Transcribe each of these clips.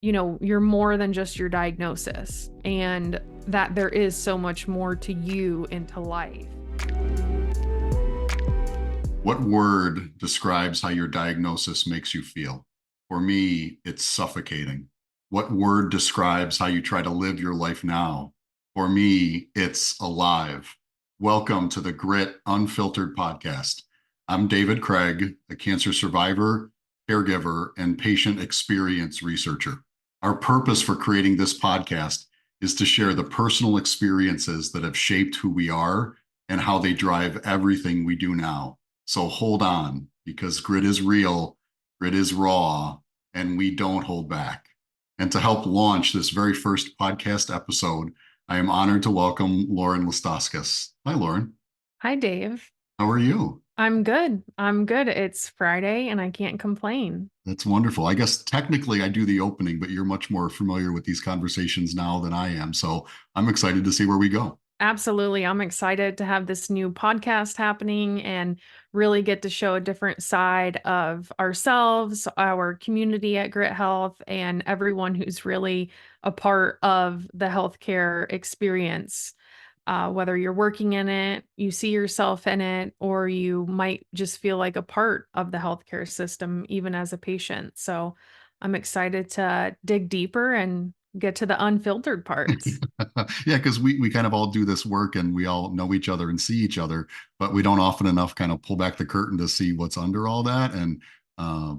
you're more than just your diagnosis and that there is so much more to you and to life. What word describes how your diagnosis makes you feel? For me, it's suffocating. What word describes how you try to live your life now? For me, it's alive. Welcome to the Gryt Unfiltered podcast. I'm David Craig, a cancer survivor, caregiver, and patient experience researcher. Our purpose for creating this podcast is to share the personal experiences that have shaped who we are and how they drive everything we do now. So hold on, because grit is real, grit is raw, and we don't hold back. And to help launch this very first podcast episode, I am honored to welcome Lauren Listauskas. Hi, Lauren. Hi, Dave. How are you? I'm good. I'm good. It's Friday and I can't complain. That's wonderful. I guess technically I do the opening, but you're much more familiar with these conversations now than I am. So I'm excited to see where we go. Absolutely. I'm excited to have this new podcast happening and really get to show a different side of ourselves, our community at Gryt Health, and everyone who's really a part of the healthcare experience. Whether you're working in it, you see yourself in it, or you might just feel like a part of the healthcare system, even as a patient. So I'm excited to dig deeper and get to the unfiltered parts. Yeah, because we kind of all do this work and we all know each other and see each other, but we don't often enough kind of pull back the curtain to see what's under all that. And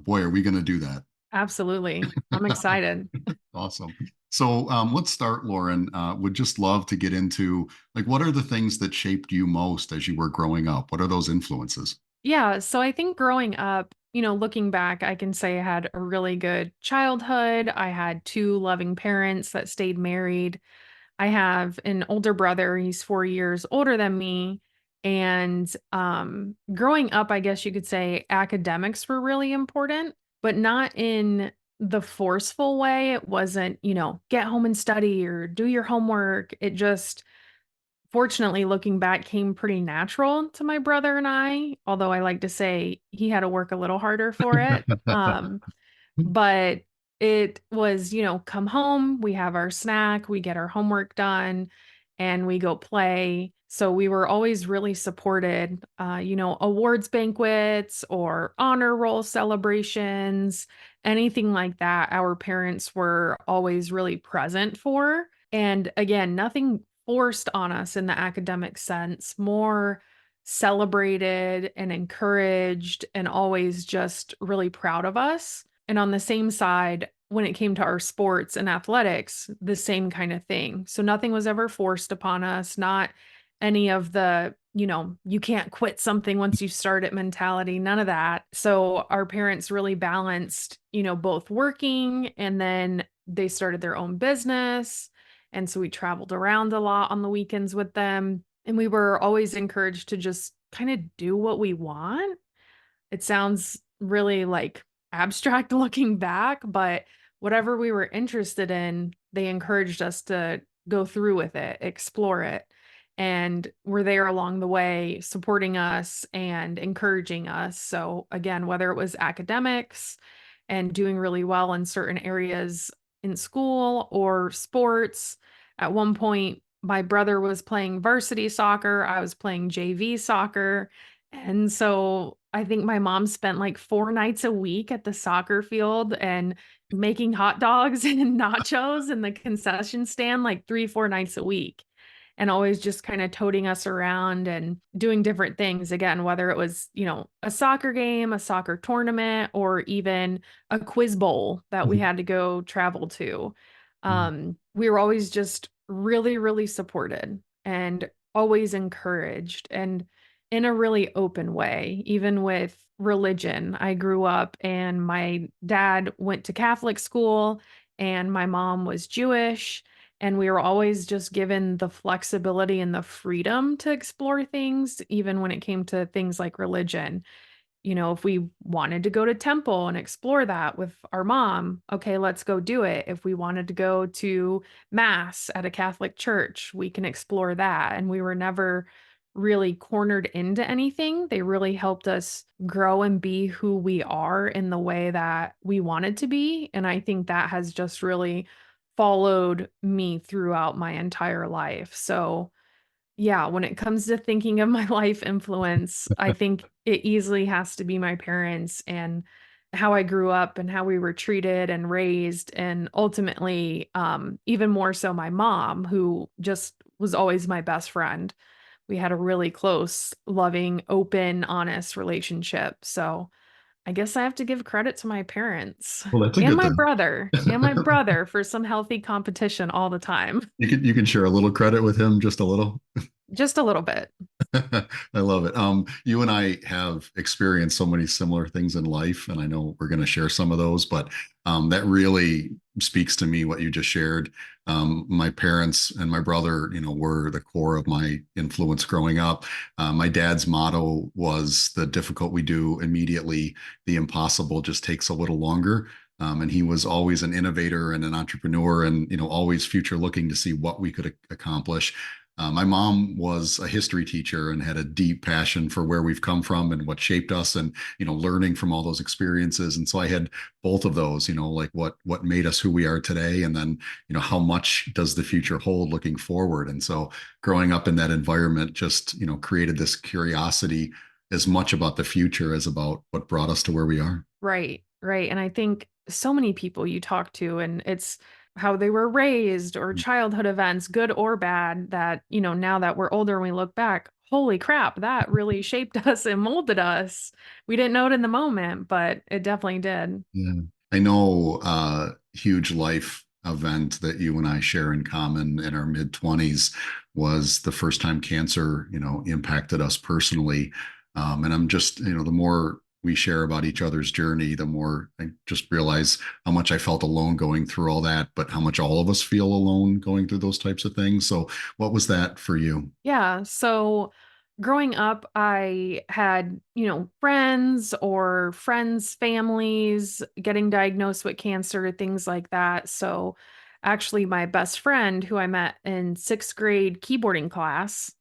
boy, are we going to do that. Absolutely. I'm excited. Awesome. So let's start, Lauren. Would just love to get into like what are the things that shaped you most as you were growing up? What are those influences? Yeah, so I think growing up, looking back, I can say I had a really good childhood. I had two loving parents that stayed married. I have an older brother, he's 4 years older than me, and, growing up, I guess you could say academics were really important, but not in the forceful way. It wasn't, "Get home and study," or "Do your homework." It just fortunately, looking back, came pretty natural to my brother and I, although I like to say he had to work a little harder for it. But it was, come home, we have our snack, we get our homework done, and we go play. So we were always really supported, awards banquets or honor roll celebrations, anything like that. Our parents were always really present for. And again, nothing forced on us in the academic sense, more celebrated and encouraged and always just really proud of us. And on the same side, when it came to our sports and athletics, the same kind of thing. So nothing was ever forced upon us, not any of the, you can't quit something once you start it mentality, none of that. So our parents really balanced, both working and then they started their own business. And so we traveled around a lot on the weekends with them. And we were always encouraged to just kind of do what we want. It sounds really like abstract looking back, but whatever we were interested in, they encouraged us to go through with it, explore it. And were there along the way, supporting us and encouraging us. So, again, whether it was academics and doing really well in certain areas in school or sports, at one point, my brother was playing varsity soccer, I was playing JV soccer. And so I think my mom spent like 4 nights a week at the soccer field and making hot dogs and nachos in the concession stand like 3, 4 nights a week, and always just kinda toting us around and doing different things, again, whether it was, a soccer game, a soccer tournament, or even a quiz bowl that we had to go travel to. We were always just really, really supported and always encouraged and in a really open way, even with religion. I grew up and my dad went to Catholic school and my mom was Jewish. And we were always just given the flexibility and the freedom to explore things, even when it came to things like religion. If we wanted to go to temple and explore that with our mom, okay, let's go do it. If we wanted to go to mass at a Catholic church, we can explore that. And we were never really cornered into anything. They really helped us grow and be who we are in the way that we wanted to be. And I think that has just really followed me throughout my entire life. So, yeah, when it comes to thinking of my life influence, I think it easily has to be my parents and how I grew up and how we were treated and raised, and ultimately, even more so my mom, who just was always my best friend. We had a really close, loving, open, honest relationship. So I guess I have to give credit to my parents Well, that's a good thing. and my brother for some healthy competition all the time. You can share a little credit with him, just a little. Just a little bit. I love it. You and I have experienced so many similar things in life, and I know we're going to share some of those, but that really speaks to me what you just shared. My parents and my brother, were the core of my influence growing up. My dad's motto was the difficult we do immediately, the impossible just takes a little longer. And he was always an innovator and an entrepreneur and, always future looking to see what we could accomplish. My mom was a history teacher and had a deep passion for where we've come from and what shaped us and, learning from all those experiences. And so I had both of those, like what made us who we are today. And then, how much does the future hold looking forward? And so growing up in that environment just, created this curiosity as much about the future as about what brought us to where we are. Right, right, and I think so many people you talk to, and it's how they were raised or childhood events, good or bad, that, now that we're older and we look back, holy crap, that really shaped us and molded us. We didn't know it in the moment, but it definitely did. Yeah. I know a huge life event that you and I share in common in our mid 20s was the first time cancer, impacted us personally. And I'm just, the more we share about each other's journey, the more I just realize how much I felt alone going through all that, but how much all of us feel alone going through those types of things. So, what was that for you? Yeah. So growing up, I had, friends or friends' families getting diagnosed with cancer, things like that. So actually, my best friend, who I met in sixth grade keyboarding class,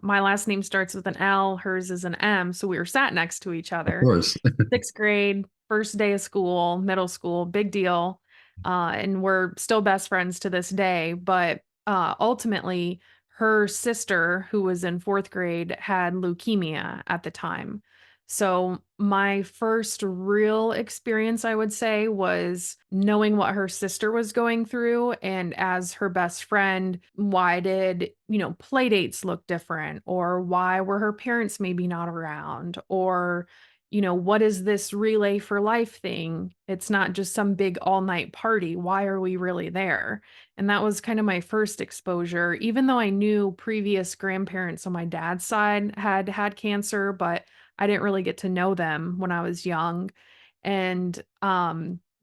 my last name starts with an L, hers is an M. So we were sat next to each Of other. course. Sixth grade, first day of school, middle school, big deal. And we're still best friends to this day. But ultimately, her sister, who was in fourth grade, had leukemia at the time. So, my first real experience, I would say, was knowing what her sister was going through. And as her best friend, why did, play dates look different? Or why were her parents maybe not around? Or, what is this relay for life thing? It's not just some big all night party. Why are we really there? And that was kind of my first exposure, even though I knew previous grandparents on my dad's side had had cancer, but I didn't really get to know them when I was young. And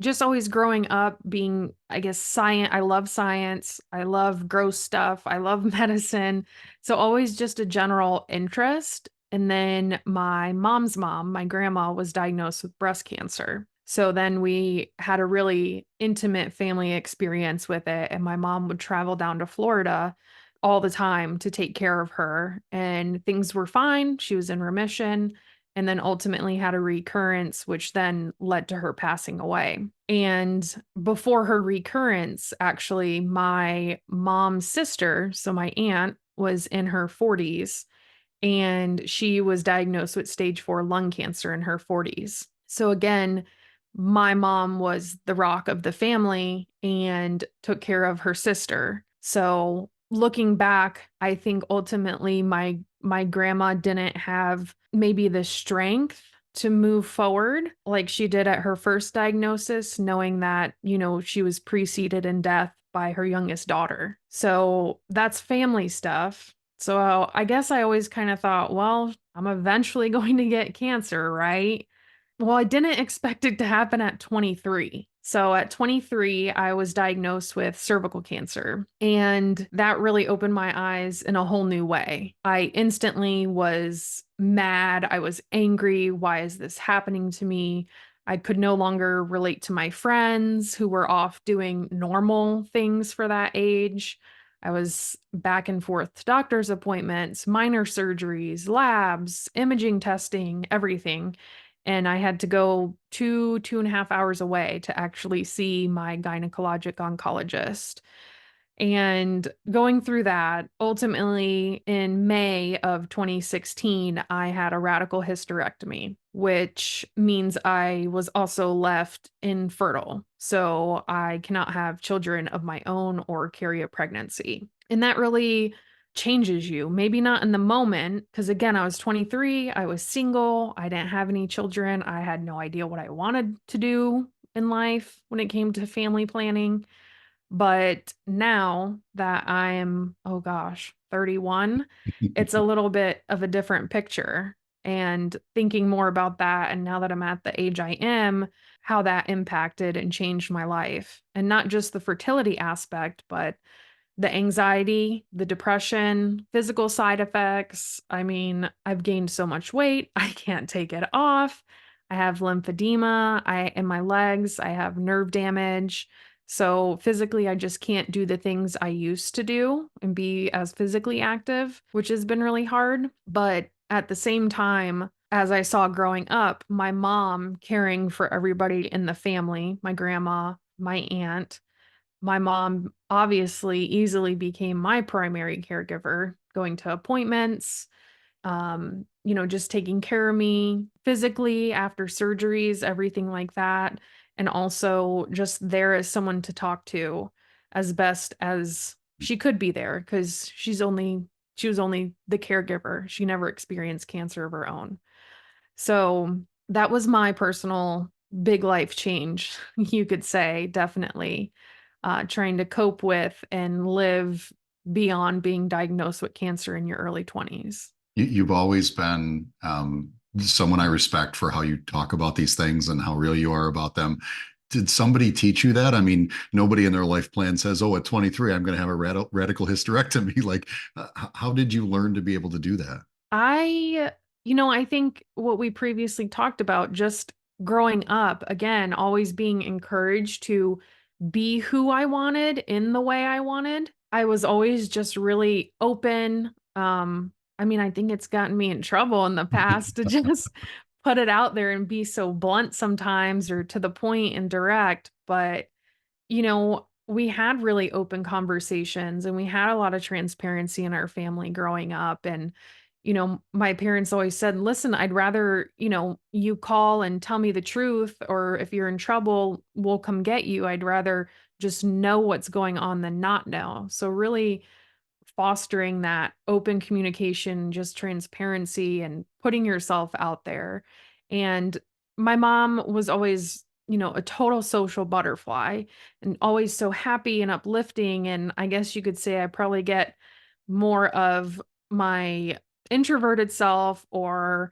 just always growing up being, I guess, science. I love science. I love gross stuff. I love medicine. So always just a general interest. And then my mom's mom, my grandma, was diagnosed with breast cancer. So then we had a really intimate family experience with it. And my mom would travel down to Florida all the time to take care of her. And things were fine. She was in remission, and then ultimately had a recurrence, which then led to her passing away. And before her recurrence, actually, my mom's sister, so my aunt, was in her 40s, and she was diagnosed with stage 4 lung cancer in her 40s. So again, my mom was the rock of the family and took care of her sister. So looking back, I think ultimately my grandma didn't have maybe the strength to move forward like she did at her first diagnosis, knowing that, she was preceded in death by her youngest daughter. So that's family stuff. So I guess I always kind of thought, well, I'm eventually going to get cancer, right? Well, I didn't expect it to happen at 23. So at 23, I was diagnosed with cervical cancer, and that really opened my eyes in a whole new way. I instantly was mad. I was angry. Why is this happening to me? I could no longer relate to my friends who were off doing normal things for that age. I was back and forth to doctor's appointments, minor surgeries, labs, imaging testing, everything. And I had to go 2.5 hours away to actually see my gynecologic oncologist. And going through that, ultimately in May of 2016, I had a radical hysterectomy, which means I was also left infertile. So I cannot have children of my own or carry a pregnancy. And that really changes you. Maybe not in the moment, because again, I was 23, I was single, I didn't have any children, I had no idea what I wanted to do in life when it came to family planning. But now that I'm, oh gosh, 31, it's a little bit of a different picture. And thinking more about that, and now that I'm at the age I am, how that impacted and changed my life. And not just the fertility aspect, but the anxiety, the depression, physical side effects. I mean, I've gained so much weight, I can't take it off. I have lymphedema, I in my legs, I have nerve damage. So physically, I just can't do the things I used to do and be as physically active, which has been really hard. But at the same time, as I saw growing up, my mom caring for everybody in the family, my grandma, my aunt, my mom obviously easily became my primary caregiver, going to appointments, just taking care of me physically after surgeries, everything like that. And also just there as someone to talk to as best as she could be there because she was only the caregiver. She never experienced cancer of her own. So that was my personal big life change, you could say, definitely. Trying to cope with and live beyond being diagnosed with cancer in your early 20s. You've always been someone I respect for how you talk about these things and how real you are about them. Did somebody teach you that? I mean, nobody in their life plan says, "Oh, at 23, I'm going to have a radical hysterectomy." Like, how did you learn to be able to do that? I, I think what we previously talked about, just growing up, again, always being encouraged to be who I wanted in the way I wanted. I was always just really open. I mean, I think it's gotten me in trouble in the past to just put it out there and be so blunt sometimes or to the point and direct, but we had really open conversations and we had a lot of transparency in our family growing up. And, my parents always said, listen, I'd rather, you call and tell me the truth, or if you're in trouble, we'll come get you. I'd rather just know what's going on than not know. So, really, fostering that open communication, just transparency and putting yourself out there. And my mom was always, a total social butterfly and always so happy and uplifting. And I guess you could say I probably get more of my introverted self or,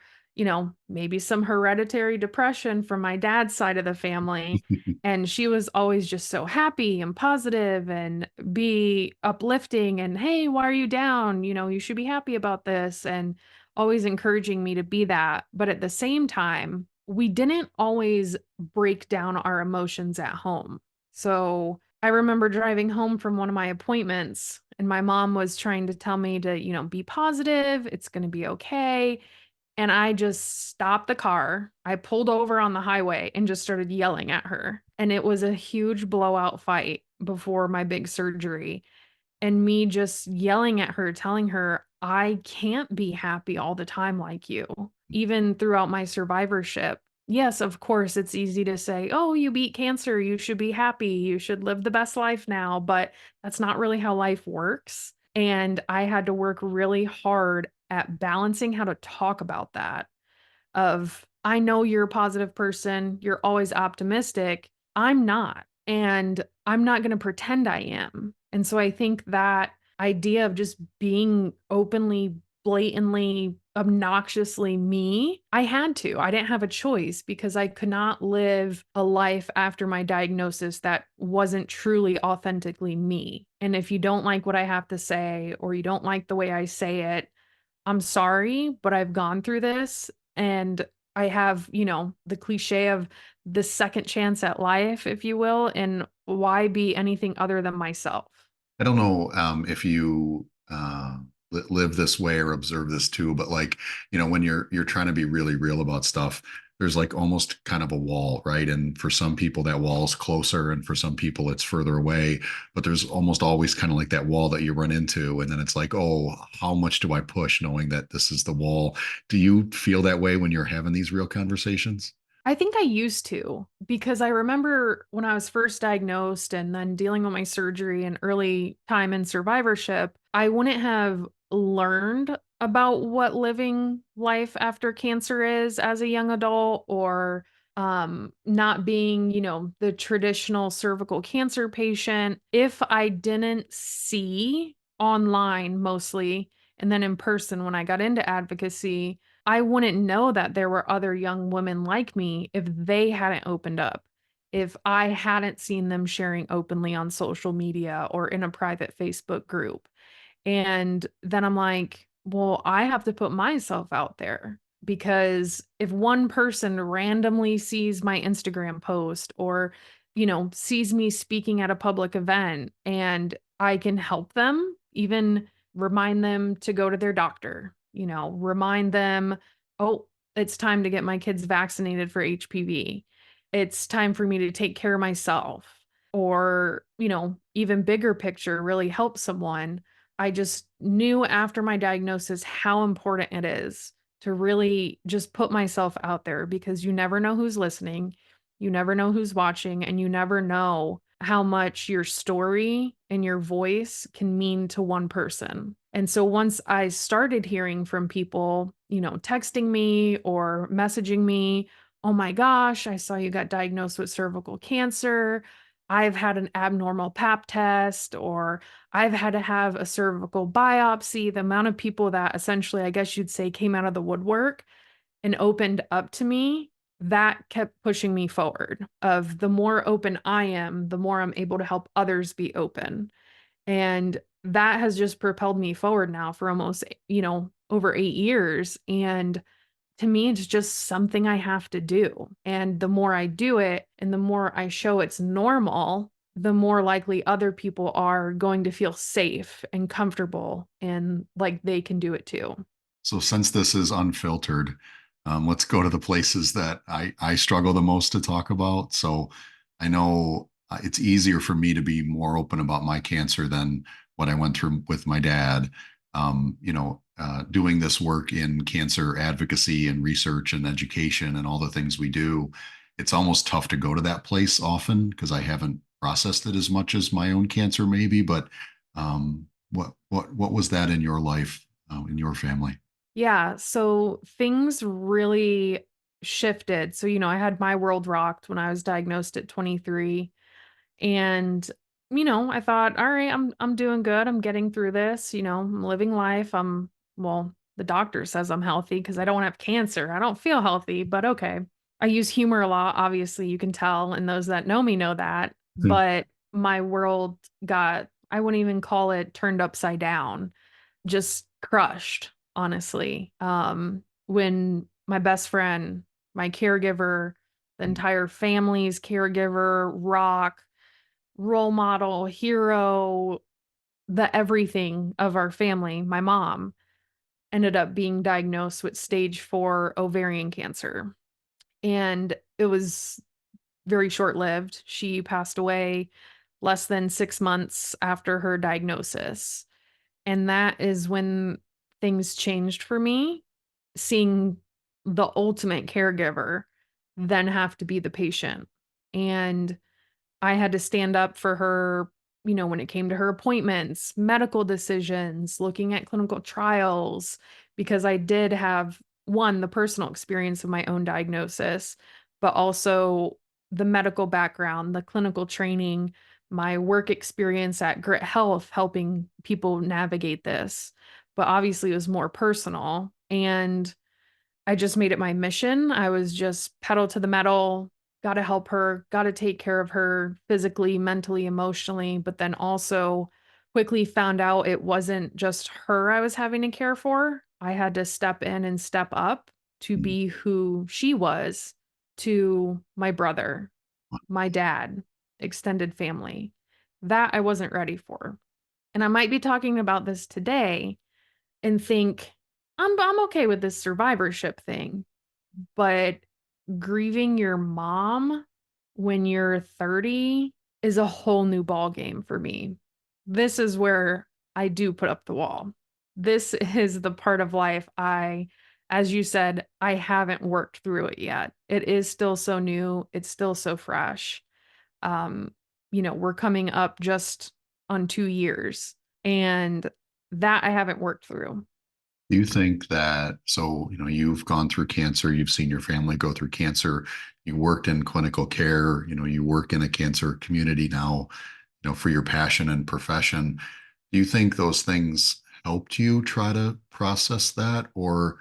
maybe some hereditary depression from my dad's side of the family. And she was always just so happy and positive and be uplifting and, "Hey, why are you down? You should be happy about this," and always encouraging me to be that. But at the same time, we didn't always break down our emotions at home. So, I remember driving home from one of my appointments, and my mom was trying to tell me to, be positive, it's gonna be okay. And I just stopped the car. I pulled over on the highway and just started yelling at her. And it was a huge blowout fight before my big surgery. And me just yelling at her, telling her, I can't be happy all the time like you, even throughout my survivorship. Yes, of course, it's easy to say, oh, you beat cancer. You should be happy. You should live the best life now. But that's not really how life works. And I had to work really hard at balancing how to talk about that of I know you're a positive person, you're always optimistic. I'm not, and I'm not going to pretend I am. And so I think that idea of just being openly, blatantly, obnoxiously me, I had to. I didn't have a choice because I could not live a life after my diagnosis that wasn't truly authentically me. And if you don't like what I have to say or you don't like the way I say it, I'm sorry, but I've gone through this and I have, the cliche of the second chance at life, if you will, and why be anything other than myself? I don't know if you live this way or observe this too, but like, when you're trying to be really real about stuff, there's like almost kind of a wall, right? And for some people that wall is closer, and for some people it's further away. But there's almost always kind of like that wall that you run into, and then it's like, oh, how much do I push, knowing that this is the wall? Do you feel that way when you're having these real conversations? I think I used to because I remember when I was first diagnosed and then dealing with my surgery and early time in survivorship, I wouldn't have learned about what living life after cancer is as a young adult or not being, the traditional cervical cancer patient if I didn't see online mostly and then in person when I got into advocacy I wouldn't know that there were other young women like me if they hadn't opened up, if I hadn't seen them sharing openly on social media or in a private Facebook group. And then I'm like, well, I have to put myself out there because if one person randomly sees my Instagram post or, sees me speaking at a public event and I can help them, even remind them to go to their doctor, remind them, oh, it's time to get my kids vaccinated for HPV. It's time for me to take care of myself or, even bigger picture, really help someone. I just knew after my diagnosis how important it is to really just put myself out there because you never know who's listening, you never know who's watching, and you never know how much your story and your voice can mean to one person. And so once I started hearing from people, texting me or messaging me, oh my gosh, I saw you got diagnosed with cervical cancer. I've had an abnormal pap test, or I've had to have a cervical biopsy. The amount of people that essentially, I guess you'd say, came out of the woodwork and opened up to me, that kept pushing me forward. Of the more open I am, the more I'm able to help others be open. And that has just propelled me forward now for almost, over 8 years. And to me, it's just something I have to do. And the more I do it and the more I show it's normal, the more likely other people are going to feel safe and comfortable and like they can do it too. So since this is unfiltered, let's go to the places that I struggle the most to talk about. So I know it's easier for me to be more open about my cancer than what I went through with my dad. Doing this work in cancer advocacy and research and education and all the things we do, it's almost tough to go to that place often because I haven't processed it as much as my own cancer maybe. But what was that in your life, in your family? Yeah, so things really shifted. So, I had my world rocked when I was diagnosed at 23 and I thought, all right, I'm doing good. I'm getting through this, I'm living life. Well, the doctor says I'm healthy because I don't have cancer. I don't feel healthy, but okay. I use humor a lot, obviously, you can tell, and those that know me know that. But my world got, I wouldn't even call it turned upside down, just crushed, honestly. When my best friend, my caregiver, the entire family's caregiver, rock, role model, hero, the everything of our family, my mom, ended up being diagnosed with stage 4 ovarian cancer. And it was very short lived. She passed away less than 6 months after her diagnosis. And that is when things changed for me, seeing the ultimate caregiver then have to be the patient. And I had to stand up for her, when it came to her appointments, medical decisions, looking at clinical trials, because I did have one, the personal experience of my own diagnosis, but also the medical background, the clinical training, my work experience at Gryt Health, helping people navigate this. But obviously, it was more personal. And I just made it my mission. I was just pedal to the metal, got to help her, got to take care of her physically, mentally, emotionally, but then also quickly found out it wasn't just her I was having to care for. I had to step in and step up to be who she was to my brother, my dad, extended family. That I wasn't ready for. And I might be talking about this today and think, I'm okay with this survivorship thing, but grieving your mom when you're 30 is a whole new ball game for me. This is where I do put up the wall. This is the part of life as you said, I haven't worked through it yet. It is still so new, it's still so fresh. Um, we're coming up just on 2 years, and that I haven't worked through. Do you think that, so, you've gone through cancer, you've seen your family go through cancer, you worked in clinical care, you work in a cancer community now, for your passion and profession. Do you think those things helped you try to process that, or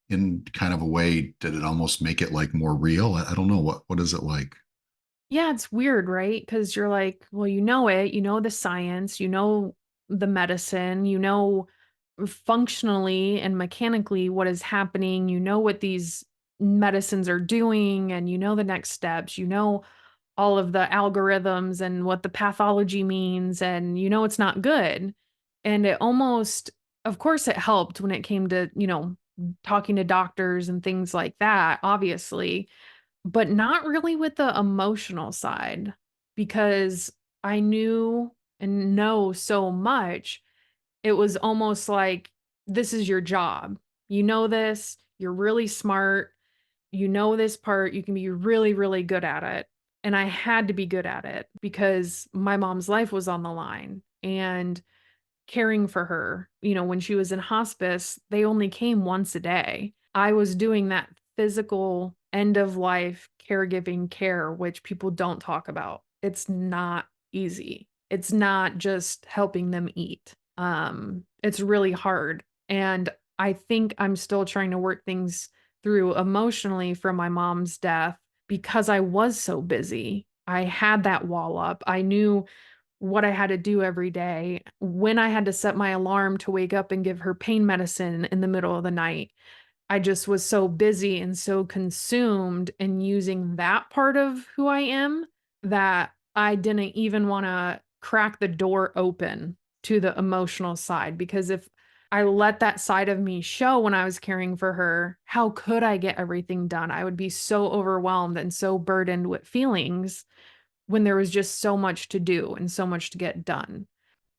in kind of a way, did it almost make it like more real? I don't know. What is it like? Yeah, it's weird, right? Because you're like, well, you know it, you know the science, you know the medicine, you know functionally and mechanically what is happening, you know what these medicines are doing, and you know the next steps, you know all of the algorithms and what the pathology means, and you know it's not good. And it almost, of course, it helped when it came to, talking to doctors and things like that, obviously, but not really with the emotional side, because I knew and know so much. It was almost like, this is your job. You know this, you're really smart, you know this part, you can be really, really good at it. And I had to be good at it because my mom's life was on the line. And caring for her. When she was in hospice, they only came once a day. I was doing that physical end of life caregiving care, which people don't talk about. It's not easy. It's not just helping them eat. It's really hard. And I think I'm still trying to work things through emotionally from my mom's death because I was so busy. I had that wall up. I knew what I had to do every day, when I had to set my alarm to wake up and give her pain medicine in the middle of the night. I just was so busy and so consumed in using that part of who I am that I didn't even want to crack the door open to the emotional side. Because if I let that side of me show when I was caring for her, how could I get everything done? I would be so overwhelmed and so burdened with feelings when there was just so much to do and so much to get done.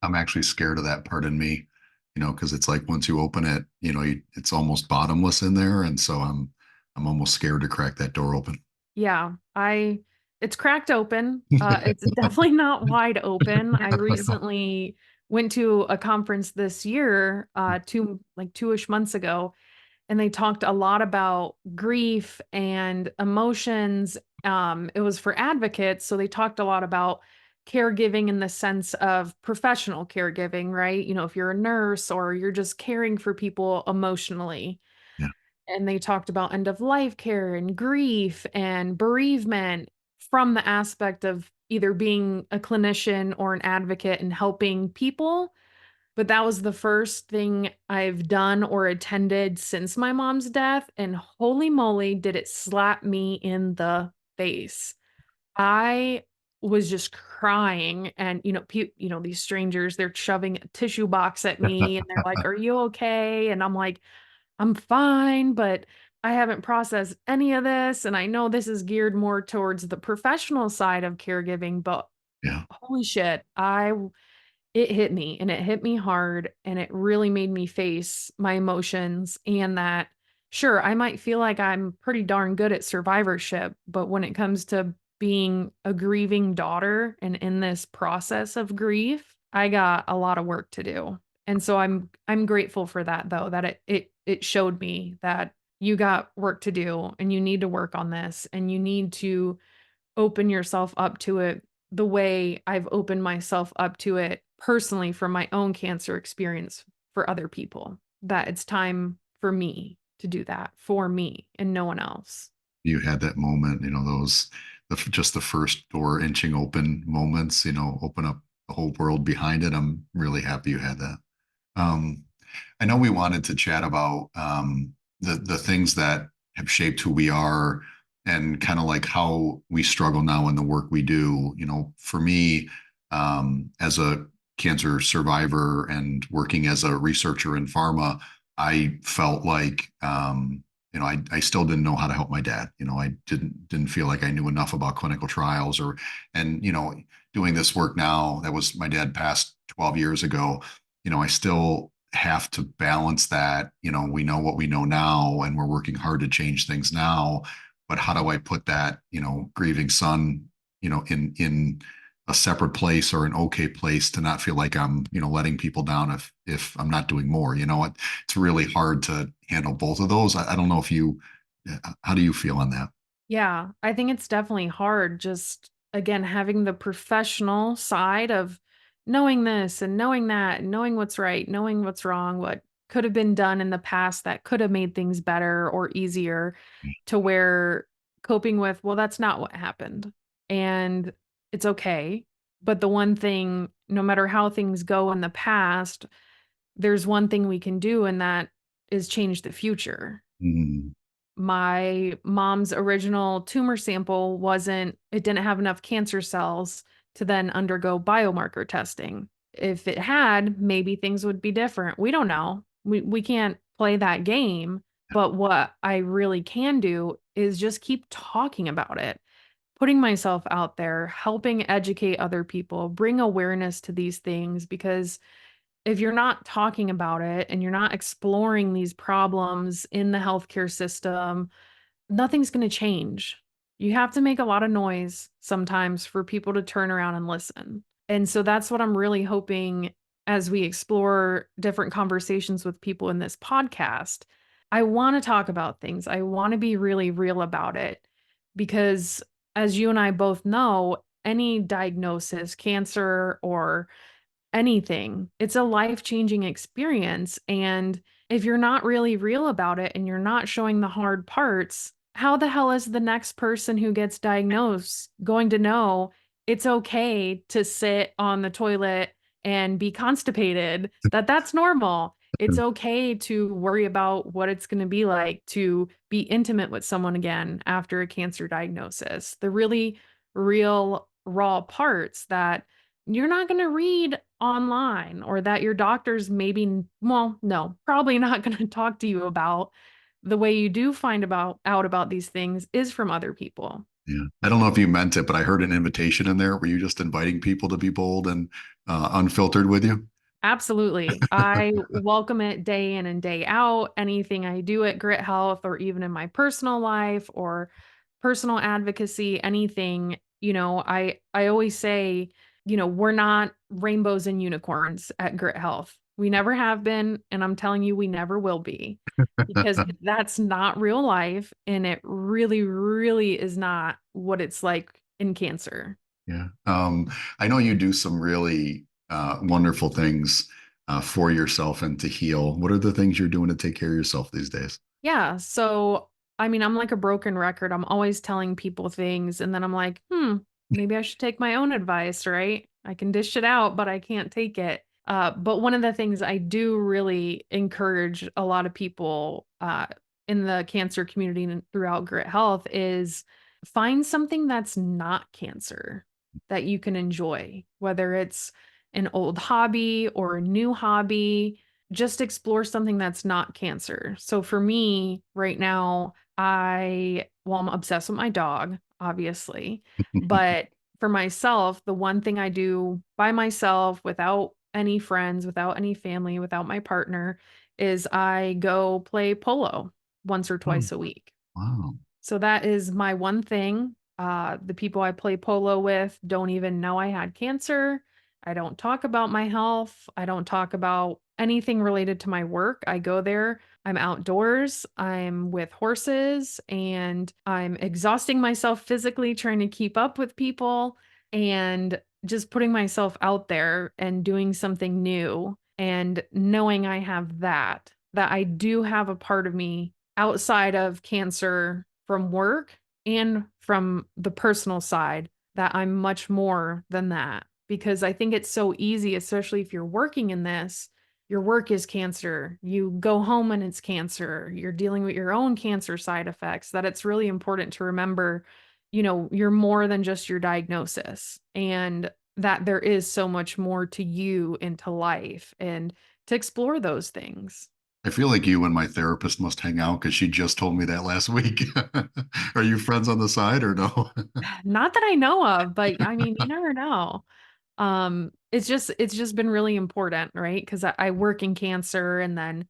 I'm actually scared of that part in me, because it's like once you open it, it's almost bottomless in there, and so I'm almost scared to crack that door open. Yeah, it's cracked open. It's definitely not wide open. I recently went to a conference this year, like 2-ish months ago, and they talked a lot about grief and emotions. It was for advocates, so they talked a lot about caregiving in the sense of professional caregiving, right? If you're a nurse or you're just caring for people emotionally. Yeah. And they talked about end of life care and grief and bereavement from the aspect of either being a clinician or an advocate and helping people. But that was the first thing I've done or attended since my mom's death, and holy moly, did it slap me in the face. I was just crying, and, these strangers, they're shoving a tissue box at me and they're like, "Are you okay?" And I'm like, "I'm fine, but I haven't processed any of this, and I know this is geared more towards the professional side of caregiving, but Yeah. holy shit, I it hit me, and it hit me hard, and it really made me face my emotions, and that sure, I might feel like I'm pretty darn good at survivorship, but when it comes to being a grieving daughter and in this process of grief, I got a lot of work to do. And so I'm grateful for that though, that it showed me that you got work to do and you need to work on this and you need to open yourself up to it the way I've opened myself up to it personally from my own cancer experience for other people. That it's time for me to do that for me and no one else. You had that moment, just the first door inching open moments, open up the whole world behind it. I'm really happy you had that. Um, I know we wanted to chat about the things that have shaped who we are and kind of like how we struggle now in the work we do. For me, as a cancer survivor and working as a researcher in pharma, I felt like, I still didn't know how to help my dad. I didn't feel like I knew enough about clinical trials and doing this work now. That was my dad passed 12 years ago. I still have to balance that. We know what we know now, and we're working hard to change things now. But how do I put that, grieving son, in a separate place or an okay place to not feel like I'm, letting people down if I'm not doing more. It's really hard to handle both of those. I don't know if you, how do you feel on that? Yeah, I think it's definitely hard just again having the professional side of knowing this and knowing that, and knowing what's right, knowing what's wrong, what could have been done in the past that could have made things better or easier to where coping with, well, that's not what happened. And it's okay. But the one thing, no matter how things go in the past, there's one thing we can do, and that is change the future. Mm, My mom's original tumor sample it didn't have enough cancer cells to then undergo biomarker testing. If it had, maybe things would be different. We don't know. We can't play that game, but what I really can do is just keep talking about it, putting myself out there, helping educate other people, bring awareness to these things because if you're not talking about it and you're not exploring these problems in the healthcare system, nothing's gonna change. You have to make a lot of noise sometimes for people to turn around and listen. And so that's what I'm really hoping as we explore different conversations with people in this podcast. I wanna talk about things. I wanna be really real about it because as you and I both know, any diagnosis, cancer or anything. It's a life-changing experience, and if you're not really real about it and you're not showing the hard parts, how the hell is the next person who gets diagnosed going to know it's okay to sit on the toilet and be constipated, that that's normal? It's okay to worry about what it's gonna be like to be intimate with someone again after a cancer diagnosis. The really real, raw parts that you're not gonna read online or that your doctor's well, no, probably not gonna talk to you about. The way you do find out about these things is from other people. yeah. I don't know if you meant it, but I heard an invitation in there. Were you just inviting people to be bold and unfiltered with you? Absolutely. I welcome it day in and day out. Anything I do at Gryt Health or even in my personal life or personal advocacy, anything, I always say, we're not rainbows and unicorns at Gryt Health. We never have been, and I'm telling you, we never will be because that's not real life. And it really, really is not what it's like in cancer. Yeah. I know you do some really wonderful things for yourself and to heal. What are the things you're doing to take care of yourself these days? Yeah, so, I mean, I'm like a broken record, I'm always telling people things, and then I'm like, maybe I should take my own advice, right? I can dish it out, but I can't take it." But one of the things I do really encourage a lot of people, in the cancer community and throughout Grit Health is find something that's not cancer that you can enjoy, whether it's an old hobby or a new hobby, just explore something that's not cancer. So for me right now, I'm obsessed with my dog, obviously, but for myself, the one thing I do by myself without any friends, without any family, without my partner is I go play polo once or Oh, twice a week. wow. So that is my one thing. The people I play polo with don't even know I had cancer. I don't talk about my health. I don't talk about anything related to my work. I go there, I'm outdoors, I'm with horses, and I'm exhausting myself physically trying to keep up with people and just putting myself out there and doing something new and knowing I have that I do have a part of me outside of cancer from work and from the personal side that I'm much more than that because I think it's so easy, especially if you're working in this. Your work is cancer. You go home and it's cancer. You're dealing with your own cancer side effects, that it's really important to remember, you're more than just your diagnosis. And that there is so much more to you and to life and to explore those things. I feel like you and my therapist must hang out because she just told me that last week. Are you friends on the side or no? Not that I know of, but I mean, you never know. It's just been really important, right? Because I work in cancer, and then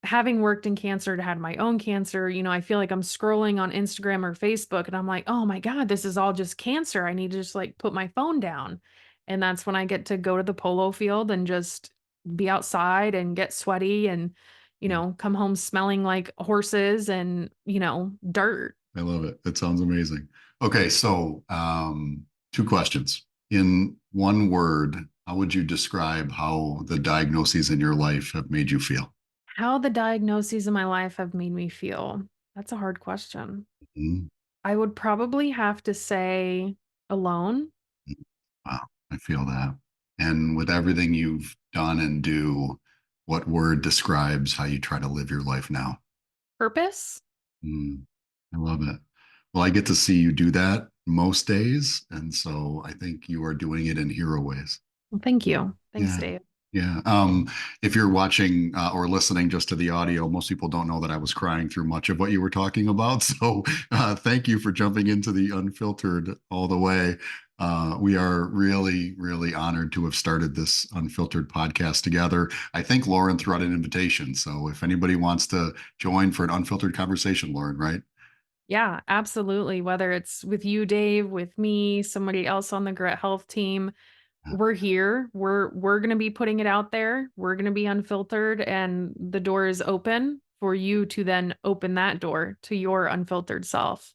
having worked in cancer to had my own cancer, I feel like I'm scrolling on Instagram or Facebook and I'm like, "Oh my god, this is all just cancer. I need to just like put my phone down." And that's when I get to go to the polo field and just be outside and get sweaty and, come home smelling like horses and, dirt. I love it. It sounds amazing. Okay, so two questions. In one word, how would you describe how the diagnoses in your life have made you feel? How the diagnoses in my life have made me feel. That's a hard question. Mhm. I would probably have to say alone. Wow, I feel that. And with everything you've done and do, what word describes how you try to live your life now? Purpose? Mm, I love it. Well, I get to see you do that most days. And so I think you are doing it in hero ways. Well, thank you. Thanks, Yeah. Dave. Yeah. If you're watching or listening just to the audio, most people don't know that I was crying through much of what you were talking about. So thank you for jumping into the unfiltered all the way. We are really, really honored to have started this unfiltered podcast together. I think Lauren threw out an invitation. So if anybody wants to join for an unfiltered conversation, Lauren, right? Yeah, absolutely. Whether it's with you, Dave, with me, somebody else on the Gryt Health team, we're here. We're gonna be putting it out there. We're gonna be unfiltered, and the door is open for you to then open that door to your unfiltered self.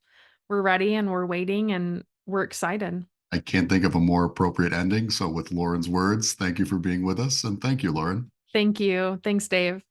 We're ready and we're waiting and we're excited. I can't think of a more appropriate ending. So, with Lauren's words, thank you for being with us. And thank you, Lauren. Thank you. Thanks, Dave.